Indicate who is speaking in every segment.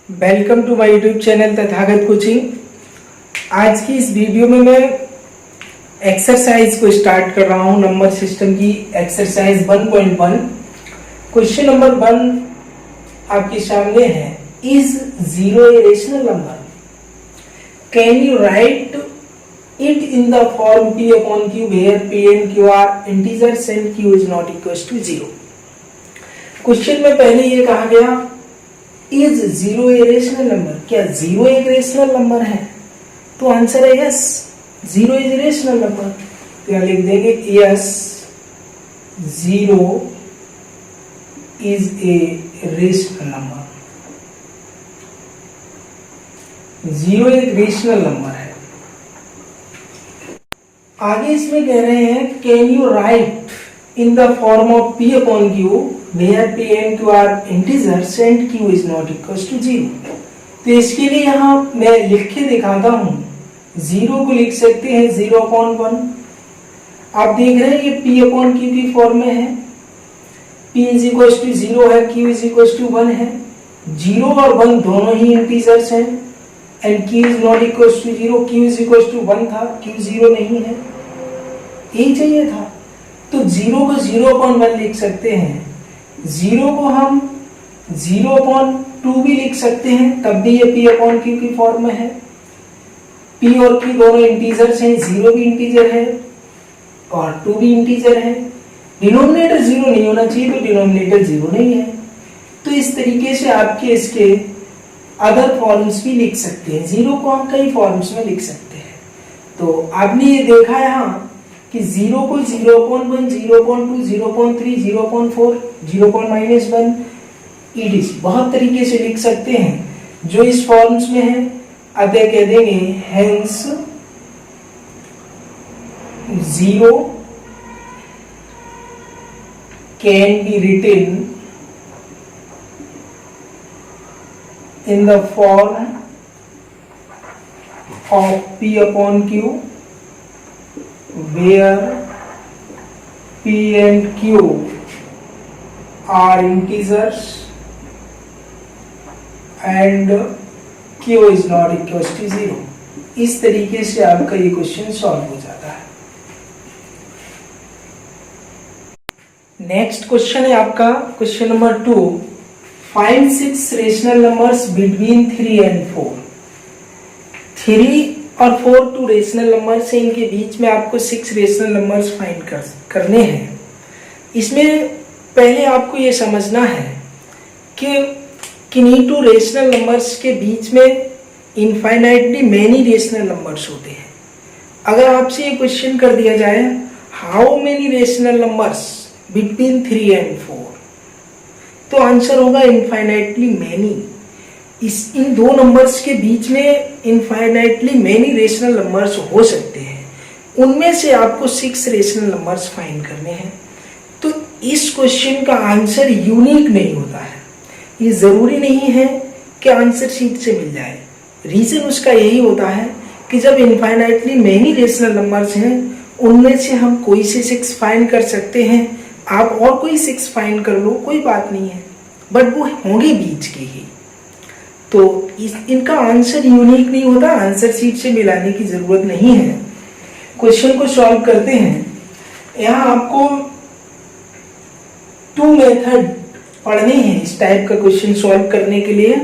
Speaker 1: Welcome to my YouTube channel Tathagat coaching. आज की इस वीडियो में मैं एक्सरसाइज को स्टार्ट कर रहा हूं। नंबर सिस्टम की एक्सरसाइज 1.1। क्वेश्चन नंबर 1 आपके सामने है। Is zero a rational number? Can you right it in the form p upon q where p and q are integers and q is not equals to 0। Question में पहले ये कहा गया is zero a rational number, क्या zero एक rational number है? तो answer है yes, zero is rational number. तो यहां लिख देंगे yes, zero is a rational number. Zero एक रेशनल नंबर है। आगे इसमें कह रहे हैं can you right in the form of p upon q where p and q are integers and q is not equals to 0। तो इसके लिए यहाँ मैं लिख के दिखाता हूँ। जीरो को लिख सकते हैं 0/1। आप देख रहे हैं ये p upon q की फॉर्म में है। p is equals to 0 है, q is equals to 1 है। 0 और 1 दोनों ही इंटीजर्स हैं and q is not equals to 0। q is equals to 1 था, q 0 नहीं है, यही चाहिए था। तो 0 को 0/1 लिख सकते हैं। 0 को हम 0/2 भी लिख सकते हैं, तब भी ये p upon q की फॉर्म में है। p और q दोनों इंटीजर्स हैं, 0 भी इंटीजर है और 2 भी इंटीजर है। डिनोमिनेटर 0 नहीं होना चाहिए, तो डिनोमिनेटर 0 नहीं है। तो इस तरीके से आपके इसके अदर फॉर्म्स भी लिख सकते हैं। 0 को हम कई फॉर्म्स में लिख सकते हैं। तो आपने ये देखा यहाँ कि 0 को 0/1, 0/2, 0.3, 0.4, 0.-1 EDC बहुत तरीके से लिख सकते हैं जो इस फॉर्म्स में है। अतः कह देंगे hence 0 can be written in the form of p upon q where p and q are integers and q is not equals to 0। इस तरीके से आपका ये क्वेश्चन सॉल्व हो जाता है। नेक्स्ट क्वेश्चन है आपका question number 2। Find 6 rational numbers between 3 and 4। 3 और 4 टू रेशनल नंबर्स हैं, इनके बीच में आपको 6 रेशनल नंबर्स फाइंड करने हैं। इसमें पहले आपको ये समझना है कि किन्हीं टू रेशनल नंबर्स के बीच में इनफाइनाइटली मैनी रेशनल नंबर्स होते हैं। अगर आपसे ये क्वेश्चन कर दिया जाए how many rational numbers between 3 and 4, तो आंसर होगा इनफाइनाइटली मैनी। इन दो नंबर्स के बीच में इनफाइनाइटली मैनी रेशनल नंबर्स हो सकते हैं, उनमें से आपको 6 रेशनल नंबर्स फाइंड करने हैं। तो इस क्वेश्चन का आंसर यूनिक नहीं होता है। ये जरूरी नहीं है कि आंसर शीट से मिल जाए। रीजन उसका यही होता है कि जब इनफाइनाइटली मैनी रेशनल नंबर्स हैं, उनमें से हम कोई से 6 फाइंड कर सकते हैं। आप और कोई 6 फाइंड कर लो, कोई बात नहीं है, बट वो होंगे बीच के ही। तो इनका आंसर यूनिक नहीं होता, आंसर शीट से मिलाने की जरूरत नहीं है। क्वेश्चन को सॉल्व करते हैं। यहाँ आपको 2 मेथड पढ़ने हैं इस टाइप का क्वेश्चन सॉल्व करने के लिए।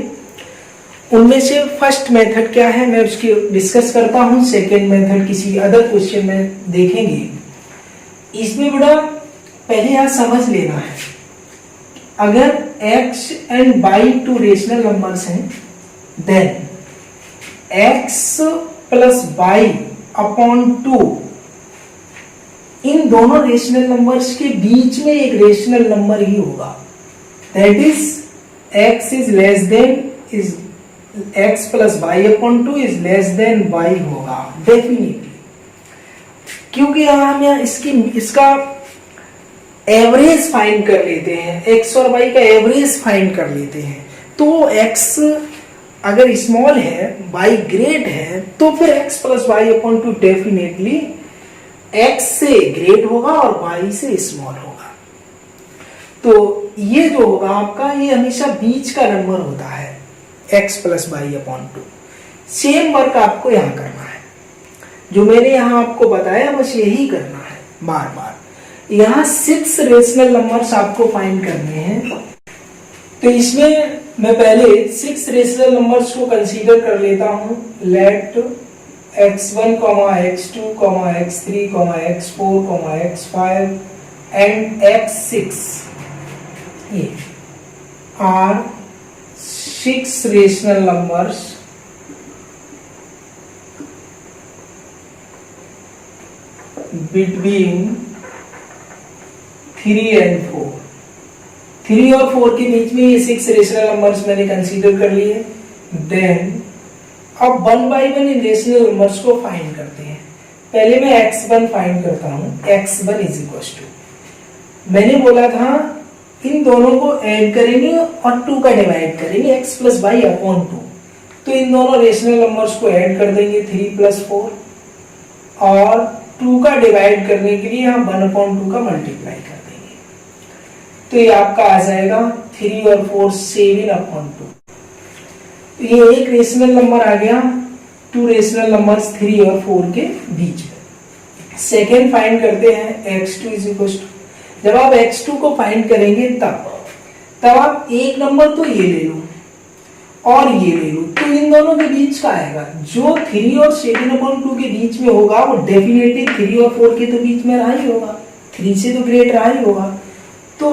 Speaker 1: उनमें से फर्स्ट मेथड क्या है मैं उसकी डिस्कस करता हूँ। सेकेंड मेथड किसी अदर क्वेश्चन में देखेंगे। इसमें बड़ा पहले यहां समझ लेना है, अगर x and y two rational numbers हैं, then x plus y upon 2 इन दोनों रेशनल नंबर्स के बीच में एक रेशनल नंबर ही होगा। That is x is less than is x plus y upon 2 is less than y होगा डेफिनेटली। क्योंकि हम यहाँ इसका एवरेज फाइंड कर लेते हैं, x और y का एवरेज फाइंड कर लेते हैं। तो x अगर स्मॉल है, y ग्रेट है, तो फिर x plus y upon 2 definitely x से ग्रेट होगा और y से स्मॉल होगा। तो ये जो होगा आपका, ये हमेशा बीच का नंबर होता है। x plus by upon 2। Same work आपको यहाँ करना है, जो मैंने यहाँ आपको बताया बस यही करना है बार बार। यहाँ 6 रेशनल नंबर्स आपको फाइंड करने हैं, तो इसमें मैं पहले 6 रेशनल नंबर्स को कंसीडर कर लेता हूँ। Late x1, x2, x3, x4, x5 and x6 ये are 6 rational numbers between 3 and 4। 3 और 4 के बीच में ये 6 रेशनल नंबर्स मैंने कंसीडर कर लिए। देन अब 1 बाई 1 इन रेशनल नंबर्स को फाइंड करते हैं। पहले मैं x1 फाइंड करता हूं। x1 इज इक्वल टू, मैंने बोला था इन दोनों को ऐड करेंगे और 2 का डिवाइड करेंगे, x प्लस बाई अपॉन 2। तो इन दोनों रेशनल नंबर्स को ऐड कर देंगे 3 प्लस 4, और 2 का डिवाइड करने के लिए हम 1 अपॉन 2 का मल्टीप्लाई कर देंगे। तो ये आपका आ जाएगा 3 और 4 7 अपॉन 2। तो ये एक रेशनल नंबर आ गया 2 रेशनल नंबर्स 3 और 4 के बीच में। सेकेंड फाइंड करते हैं x2 इज इक्वल टू, जब आप x2 को फाइंड करेंगे तब आप एक नंबर तो ये ले लो और ये ले लो, तो इन दोनों के बीच का आएगा। जो 3 और 7/2 के बीच में होगा वो डेफिनेटली 3 और 4 के तो बीच में रहा ही होगा, 3 से तो ग्रेट रहा ही होगा। तो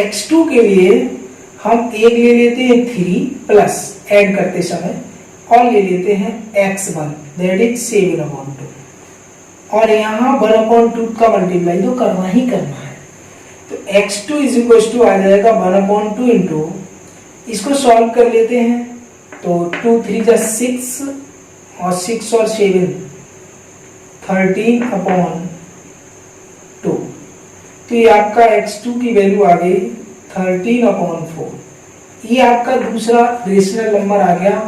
Speaker 1: x2 के लिए हम एक ले लेते हैं 3 प्लस ऐड करते समय, और ले लेते हैं x1 दैट इज 7/2, और यहाँ 1/2 का मल्टीप्लाई तो करना ही करना है। तो x2 इज इक्वल टू आ जाएगा 1/2 इंटू, इसको सॉल्व कर लेते हैं तो 2 3 जा 6 और 6 और 7 13/2। तो ये आपका x2 की वैल्यू आ गई 13/4। ये आपका दूसरा रेशनल नंबर आ गया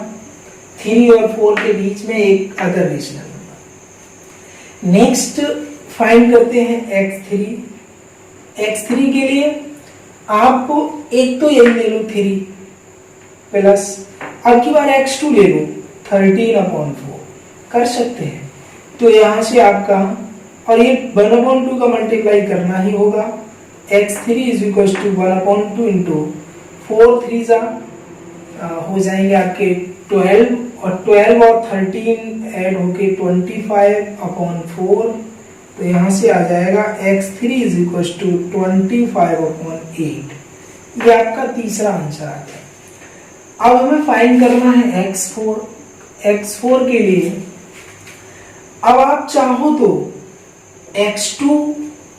Speaker 1: 3 और 4 के बीच में एक other rational number. Next find करते हैं x3। x3 के लिए आपको एक तो यही ले लो 3 प्लस, अब की बार x2 ले लो 13/4 कर सकते हैं। तो यहां से आपका, और ये 1/2 का मल्टीप्लाई करना ही होगा। x3 is equal to 1/2 into 4 3 हो जाएंगे आपके 12, और 12 और 13 ऐड होके 25/4। तो यहाँ से आ जाएगा x3 इज इक्वल टू 25/8। ये आपका तीसरा आंसर आ गया। अब हमें फाइंड करना है x4। x4 के लिए अब आप चाहो तो x2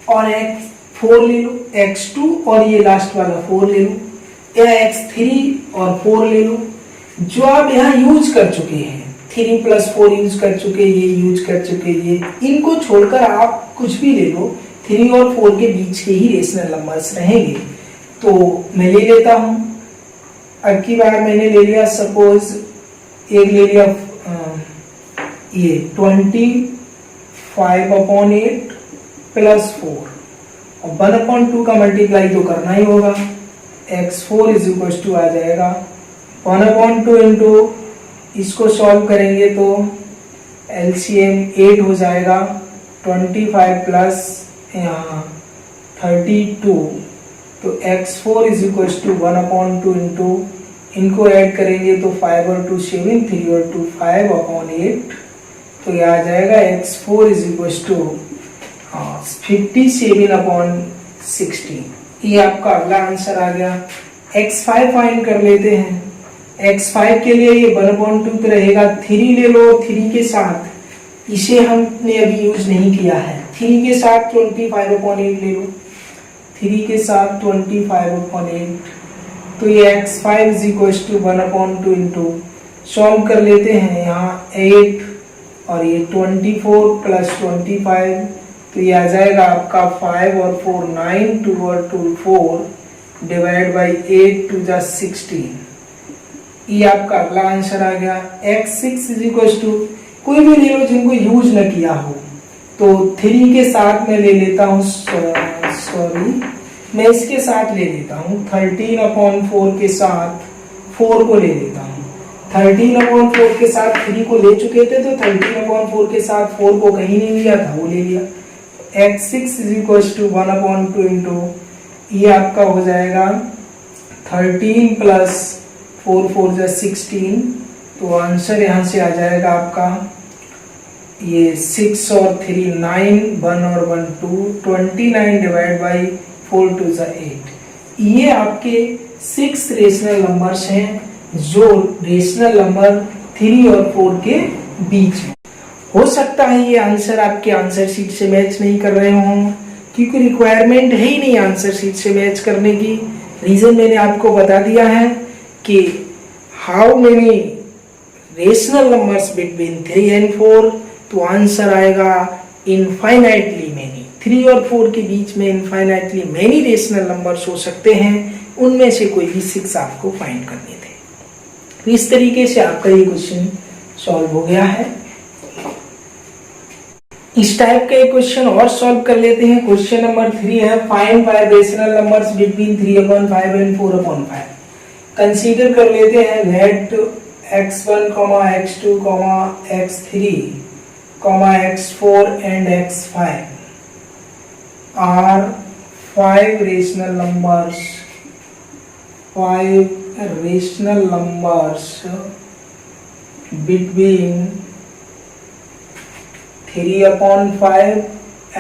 Speaker 1: और x4 ले लो, x2 और ये लास्ट वाला 4 ले लो, या x3 और 4 ले लो, जो आप यहाँ यूज कर चुके हैं। 3 प्लस 4 यूज कर चुके, ये यूज कर चुके, ये इनको छोड़कर आप कुछ भी ले लो। 3 और 4 के बीच के ही रेशनल नंबर्स रहेंगे। तो मैं ले लेता हूं, अब की बार मैंने ले लिया, सपोज एक ले लिया ये 25/8 प्लस 4, और 1/2 का मल्टीप्लाई तो करना ही होगा। x4 इज इक्वल टू आ जाएगा 1/2 इंटू, इसको सॉल्व करेंगे तो LCM 8 हो जाएगा, 25 प्लस यहाँ 32। तो x4 is equal to 1/2 into, इनको ऐड करेंगे तो 5 और 2 7, 3 और 2 5/8। तो ये आ जाएगा x4 इज इक्वल टू 57/16। ये आपका अगला आंसर आ गया। x5 फाइंड कर लेते हैं। x5 के लिए ये 1/2 तो रहेगा, 3 ले लो, 3 के साथ इसे हमने अभी यूज नहीं किया है, 3 के साथ 25/8 ले लो, 3 के साथ 25/8। तो ये x5 is equal to 1/2 into, solve कर लेते हैं यहाँ 8 और ये 24 प्लस 25। तो ये आ जाएगा आपका 5 और 4 9, 2 और 2 4 डिवाइड बाई 8 2 जा 16। ये आपका अगला आंसर आ गया। x6 इज इक्वल टू, कोई भी ले लो जिनको यूज न किया हो। तो 3 के साथ मैं ले लेता हूँ, सॉरी मैं इसके साथ ले लेता हूँ 13/4 के साथ 4 को ले लेता हूँ। 13/4 के साथ 3 को ले चुके थे, तो 13/4 के साथ 4 को कहीं नहीं लिया था, वो ले लिया। x6 is equal to 1/2 into ये आपका हो जाएगा 13 प्लस 4 4 जा 16, तो आंसर यहाँ से आ जाएगा आपका ये 6 और 3 9, 1 और 1 2, 29 डिवाइड बाई 4 2 जा 8। ये आपके 6 रेशनल नंबर्स हैं जो रेशनल नंबर 3 और 4 के बीच में। हो सकता है ये आंसर आपके आंसर शीट से मैच नहीं कर रहे हों, क्योंकि रिक्वायरमेंट है ही नहीं आंसर शीट से मैच करने की। रीजन मैंने आपको बता दिया है कि how many rational numbers between 3 and 4, तो आंसर आएगा इनफाइनाइटली मैनी। 3 और 4 के बीच में इनफाइनाइटली मैनी रेशनल नंबर्स हो सकते हैं, उनमें से कोई भी 6 आपको फाइंड करने थे। तो इस तरीके से आपका ये क्वेश्चन सॉल्व हो गया है। इस टाइप का एक क्वेश्चन और सॉल्व कर लेते हैं। क्वेश्चन नंबर 3 है, find 5 rational numbers between 3/5 and 4/5। Consider कर लेते हैं let x1, x2, x3, x4 and x5 are 5 rational numbers between 3/5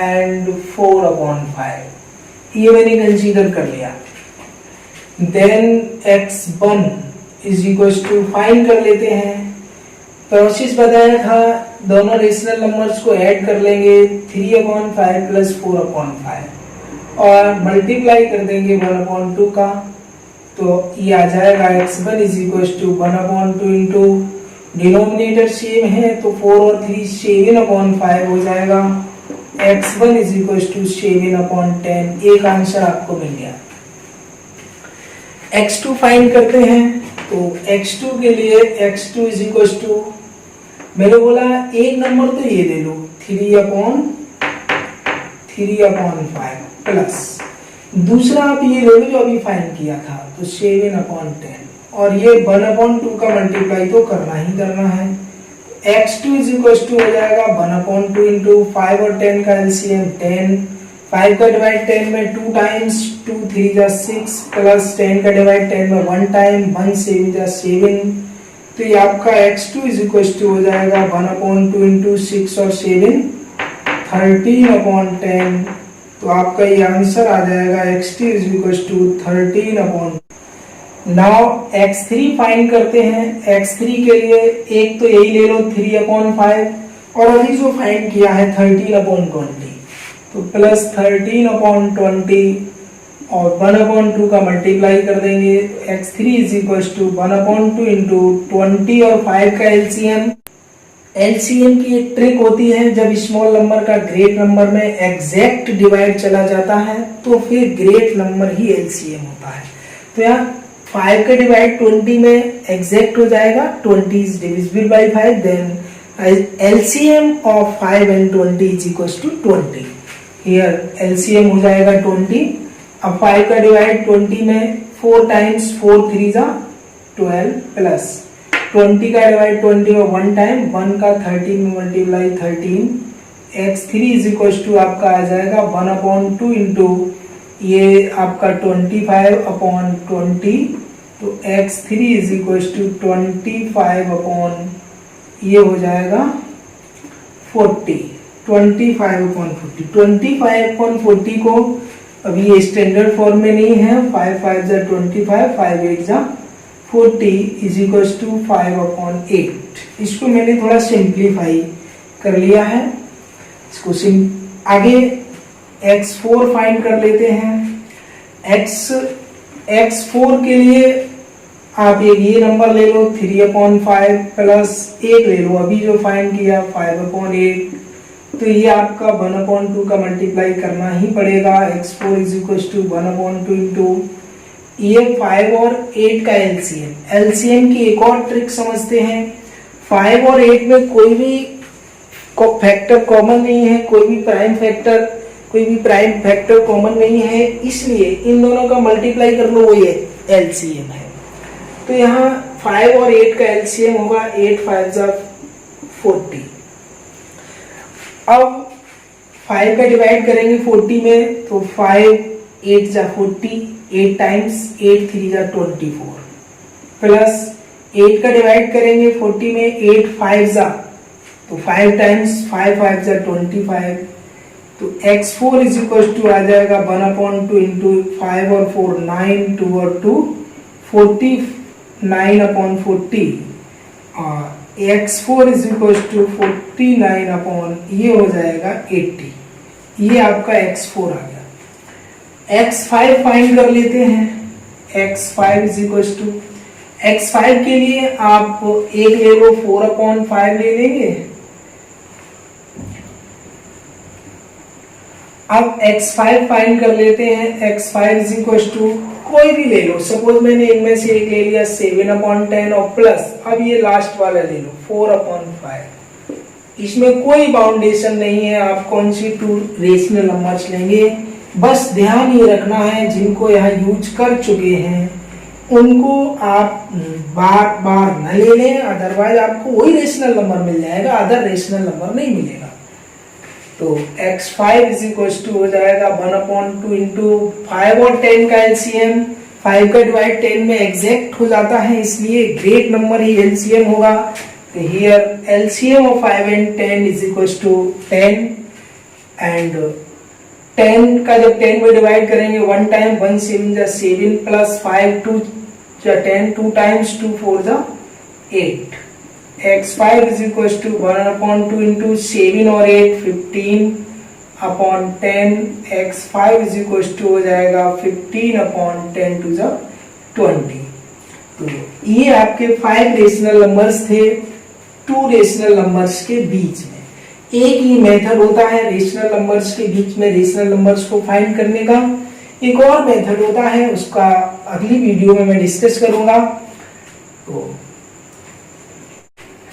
Speaker 1: and 4/5। ये मैंने कंसीडर कर लिया। Then x1 is equal to find कर लेते हैं। प्रोसेस बताया था, दोनों रेशनल नंबर्स को ऐड कर लेंगे 3/5 प्लस 4/5 और मल्टीप्लाई कर देंगे 1/2 का, तो ये आ जाएगा x1 is equal to 1/2 into denominator same है तो 4 और 3 7/5 हो जाएगा। x1 is equal to 7/10। एक आंसर आपको मिल गया। x2 फाइंड करते हैं, तो x2 के लिए x2 इज इक्वल टू, मैंने बोला एक नंबर तो ये ले लो 3/5 प्लस दूसरा आप ये ले लो जो अभी फाइंड किया था, तो 7/10 और ये 1/2 का मल्टीप्लाई तो करना ही करना है। x2 इज इक्वल टू हो जाएगा 1/2 इंटू 5 और 10 का एलसीएम 10, 5 का डिवाइड 10 में 2 टाइम्स, 2 3 जा 6 प्लस 10 का डिवाइड 10 में 1 टाइम, 1 7 जा 7, तो ये आपका x2 इज इक्वल टू हो जाएगा 1/2 इंटू 6 और 7 13/10, तो आपका ये आंसर आ जाएगा x2 is equal to 13/। Now x3 find करते हैं। x3 के लिए एक तो यही ले लो 3/5 और अभी जो फाइंड किया है 13/20, तो प्लस 13/20 और 1/2 का मल्टीप्लाई कर देंगे। x3 is equal to 1/2 into 20 और 5 का एलसीएम। एलसीएम की एक ट्रिक होती है, जब स्मॉल नंबर का ग्रेट नंबर में एग्जैक्ट डिवाइड चला जाता है तो फिर ग्रेट नंबर ही एलसीएम होता है। तो यहाँ 5 का डिवाइड 20 में एग्जैक्ट हो जाएगा, 20 is divisible by 5, then LCM of 5 and 20 is equal to 20। Here LCM हो जाएगा 20। अब 5 का डिवाइड 20 में 4 टाइम्स, 4 3 जा 12 प्लस 20 का डिवाइड 20 में 1 टाइम, 1 का 13 में multiply 13, x3 is equal to आपका आ जाएगा 1/2 इंटू ये आपका 25/20, तो x3 इज इक्वल टू 25 ये हो जाएगा 40, 25/40। 25/40 को अभी ये स्टैंडर्ड फॉर्म में नहीं है, 5 5 जा 25, 5 8 जा 40 इज इक्वल टू 5/8। इसको मैंने थोड़ा सिंप्लीफाई कर लिया है। इसको आगे x4 फाइंड कर लेते हैं। x4 के लिए आप एक ये नंबर ले लो 3/5 प्लस एक ले लो अभी जो फाइंड किया 5/8, तो ये आपका 1/2 का मल्टीप्लाई करना ही पड़ेगा। x4 is equal to 1/2 into ये 5 और 8 का एलसीएम। एलसीएम की एक और ट्रिक समझते हैं। 5 और 8 में कोई भी फैक्टर कॉमन नहीं है, कोई भी प्राइम फैक्टर कॉमन नहीं है, इसलिए इन दोनों का मल्टीप्लाई कर लो, वो ये एलसीएम है। तो यहाँ 5 और 8 का एलसीएम होगा 8 5 जा 40। अब 5 का डिवाइड करेंगे 40 में तो 5 8 जा 40, 8 टाइम्स 8 3 जा 24 प्लस 8 का डिवाइड करेंगे 40 में 8 5 जा तो 5 टाइम्स 5 5 जा 25 तो x4 इज इक्वल टू आ जाएगा 1/2 इंटू 5 और 4 9 2 और 2 49/40 और x4 इज इक्वल टू 49 ये हो जाएगा 80। ये आपका x4 आ गया। x5 फाइंड कर लेते हैं। x5 is equal to x5 के लिए आप एक ले लो 4/5 ले लेंगे। अब x5 फाइंड कर लेते हैं। x5 इज इक्वल टू कोई भी ले लो, सपोज मैंने इनमें से एक ले लिया 7/10 और प्लस अब ये लास्ट वाला ले लो 4/5। इसमें कोई बाउंडेशन नहीं है, आप कौन सी टू रेशनल नंबर्स लेंगे। बस ध्यान ये रखना है जिनको यहाँ यूज कर चुके हैं उनको आप बार बार न ले लें, अदरवाइज आपको वही रेशनल नंबर मिल जाएगा, अदर रेशनल नंबर नहीं मिलेगा। तो x5 इज इक्वल टू हो जाएगा 1/2 इंटू 5 और 10 का एलसीएम। 5 का डिवाइड 10 में एग्जैक्ट हो जाता है इसलिए ग्रेट नंबर ही एलसीएम होगा। तो here LCM of 5 and 10 is equal to 10 and 10 का जब 10 में डिवाइड करेंगे 1 टाइम 1 7 जा 7 प्लस 5 2 जा 10 2 टाइम्स 2 4 जा 8। x5 is equals to 1/2 into 7 और 8 15/10 x5 is equals to हो जाएगा 15/10 to the 20। तो ये आपके 5 रेशनल नंबर्स थे 2 रेशनल नंबर्स के बीच में। एक ही मेथड होता है रेशनल नंबर्स के बीच में रेशनल नंबर्स को फाइंड करने का, एक और मेथड होता है उसका अगली वीडियो में मैं डिस्कस करूंगा। तो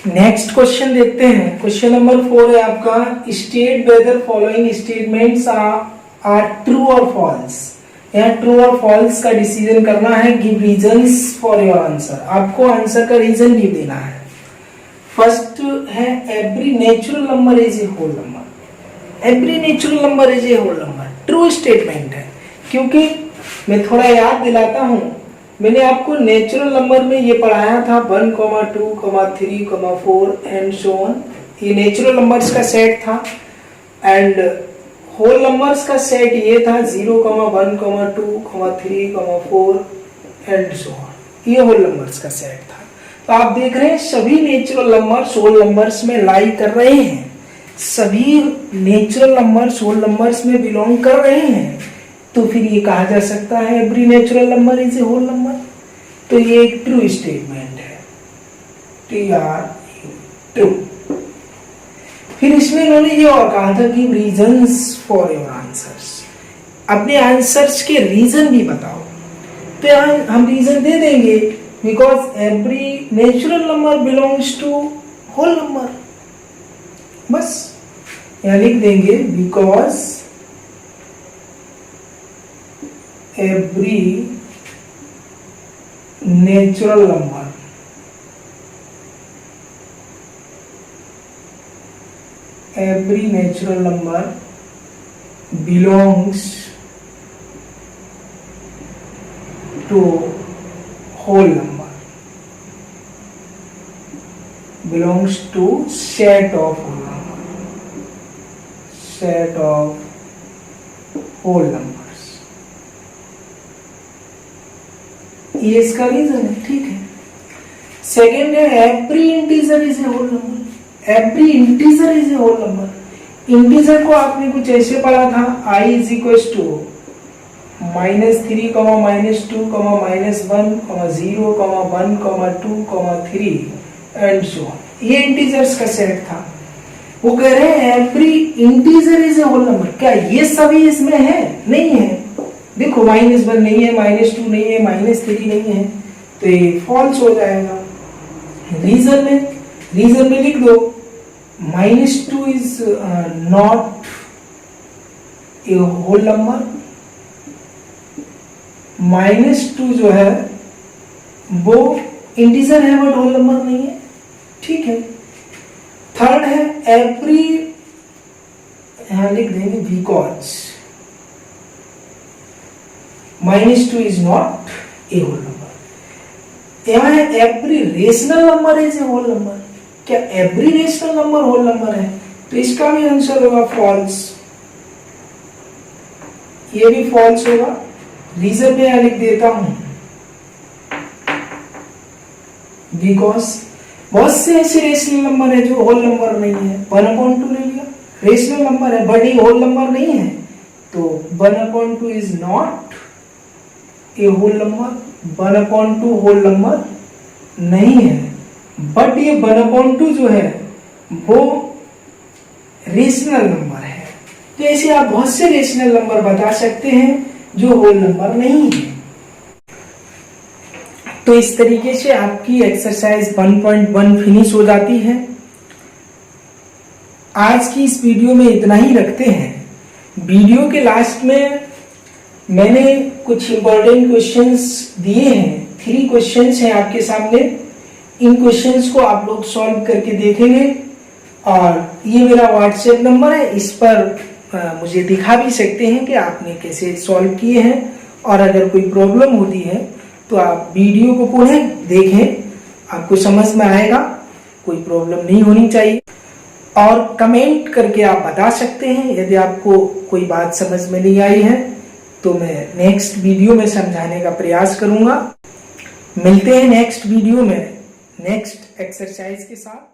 Speaker 1: नेक्स्ट क्वेश्चन देखते हैं। क्वेश्चन नंबर 4 है आपका, state whether following statements are true और फॉल्स। यहाँ ट्रू और फॉल्स का डिसीजन करना है। Give reasons for your answer, आपको आंसर का रीजन भी देना है। फर्स्ट है every natural number is a whole number. Every natural number is a whole number true statement है, क्योंकि मैं थोड़ा याद दिलाता हूं, मैंने आपको नेचुरल नंबर में ये पढ़ाया था 1, 2, 3, 4 एंड सो ऑन। ये नेचुरल नंबर्स का सेट था एंड होल नंबर्स का सेट ये था 0, 1, 2, 3, 4 एंड सो ऑन। ये होल नंबर्स का सेट था। तो आप देख रहे हैं सभी नेचुरल नंबर्स होल नंबर्स में लाई कर रहे हैं, सभी नेचुरल नंबर्स होल नंबर्स में बिलोंग कर रहे हैं। तो फिर ये कहा जा सकता है every natural number is a whole number. तो ये एक ट्रू स्टेटमेंट है, ट्रू। फिर इसमें इन्होंने ये और कहा था कि रीजंस फॉर योर आंसर्स, अपने आंसर्स के रीजन भी बताओ। तो यहाँ हम रीजन दे देंगे because every natural number belongs to whole number. बस यहाँ लिख देंगे because every natural number belongs to whole number, belongs to set of whole number, set of whole number। ये इसका रीजन है, ठीक है। सेकेंड है every integer is a whole number. Every integer is a whole number. Integer को आपने कुछ ऐसे पढ़ा था i is equal to -3, -2, -1, 0, 1, 2, 3 and so on. ये इंटीजर्स का सेट था। वो कह रहे हैं every integer is a whole number. क्या ये सभी इसमें है? नहीं है। देखो -1 नहीं है, -2 नहीं है, -3 नहीं है, तो ये फॉल्स हो जाएगा। रीजन में लिख दो -2 is not a whole number. -2 जो है वो इंटीजर है बट होल नंबर नहीं है, ठीक है। थर्ड है एवरी, यहां लिख देंगे because -2 is not a whole number. यहां है every rational number is a whole number. क्या every rational number whole number है? तो इसका भी आंसर होगा फॉल्स, ये भी फॉल्स होगा। रीजन में यहां लिख देता हूं बिकॉज बहुत से ऐसे रेशनल नंबर है जो होल नंबर नहीं है। 1/2 ले लिया, रेशनल नंबर है बट ये होल नंबर नहीं है, तो 1/2 is not a whole number. 1/2 whole number नहीं है, बट ये 1/2 जो है वो रेशनल नंबर है। तो ऐसे आप बहुत से रेशनल नंबर बता सकते हैं जो होल नंबर नहीं है। तो इस तरीके से आपकी एक्सरसाइज 1.1 फिनिश हो जाती है। आज की इस वीडियो में इतना ही रखते हैं। वीडियो के लास्ट में मैंने कुछ इंपॉर्टेंट क्वेश्चंस दिए हैं, 3 क्वेश्चंस हैं आपके सामने। इन क्वेश्चंस को आप लोग सॉल्व करके देखेंगे और ये मेरा व्हाट्सएप नंबर है, इस पर मुझे दिखा भी सकते हैं कि आपने कैसे सॉल्व किए हैं। और अगर कोई प्रॉब्लम होती है तो आप वीडियो को पुनः देखें, आपको समझ में आएगा, कोई प्रॉब्लम नहीं होनी चाहिए। और कमेंट करके आप बता सकते हैं यदि आपको कोई बात समझ में नहीं आई है, तो मैं नेक्स्ट वीडियो में समझाने का प्रयास करूंगा। मिलते हैं नेक्स्ट वीडियो में नेक्स्ट एक्सरसाइज के साथ।